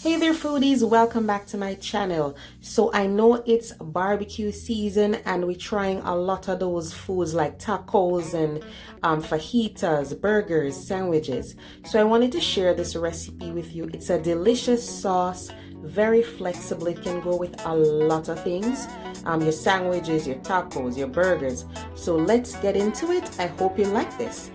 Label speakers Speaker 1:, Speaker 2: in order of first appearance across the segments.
Speaker 1: Hey there foodies, welcome back to my channel. So I know it's barbecue season and we're trying a lot of those foods like tacos and fajitas, burgers, sandwiches. So I wanted to share this recipe with you. It's a delicious sauce, very flexible. It can go with a lot of things. Your sandwiches, your tacos, your burgers. So let's get into it. I hope you like this.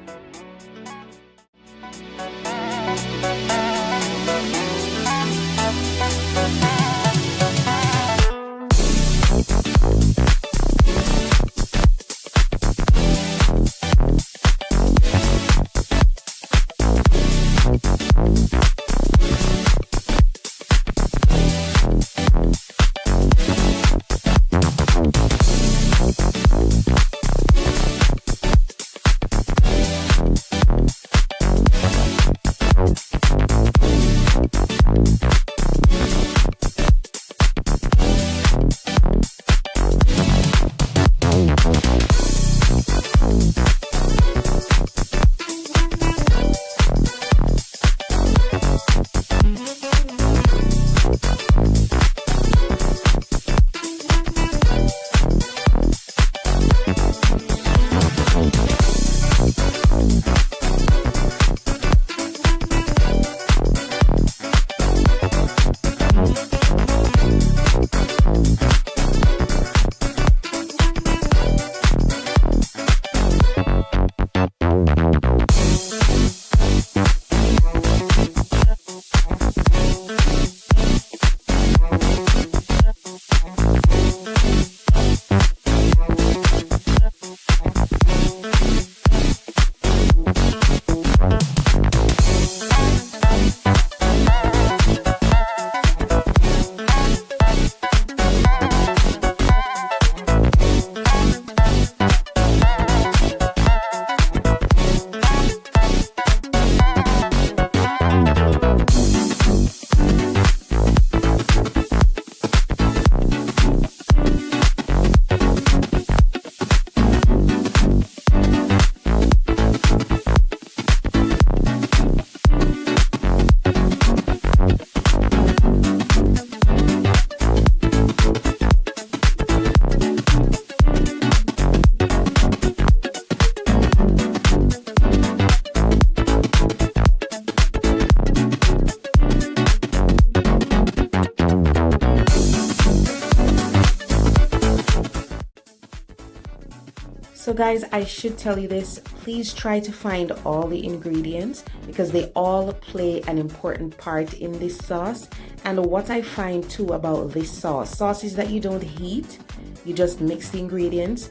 Speaker 1: So guys, I should tell you this, please try to find all the ingredients because they all play an important part in this sauce. And what I find too about this sauce is that you don't heat, you just mix the ingredients.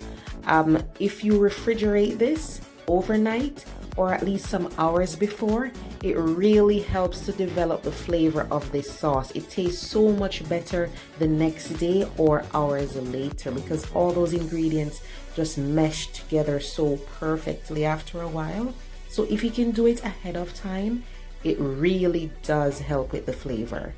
Speaker 1: If you refrigerate this overnight or at least some hours before, it really helps to develop the flavor of this sauce. It tastes so much better the next day or hours later because all those ingredients just mesh together so perfectly after a while. So if you can do it ahead of time, it really does help with the flavor.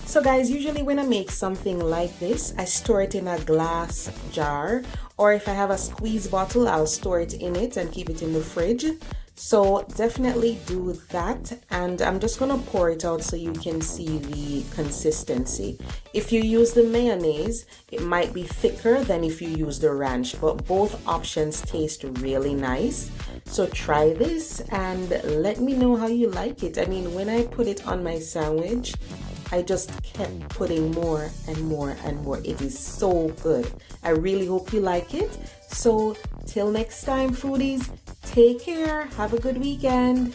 Speaker 1: So guys, usually when I make something like this, I store it in a glass jar, or if I have a squeeze bottle, I'll store it in it and keep it in the fridge. So definitely do that, and I'm just gonna pour it out so you can see the consistency. If you use the mayonnaise, it might be thicker than if you use the ranch, but both options taste really nice. So try this and let me know how you like it. I mean, when I put it on my sandwich, I just kept putting more and more and more. It is so good. I really hope you like it. So till next time, foodies, take care. Have a good weekend.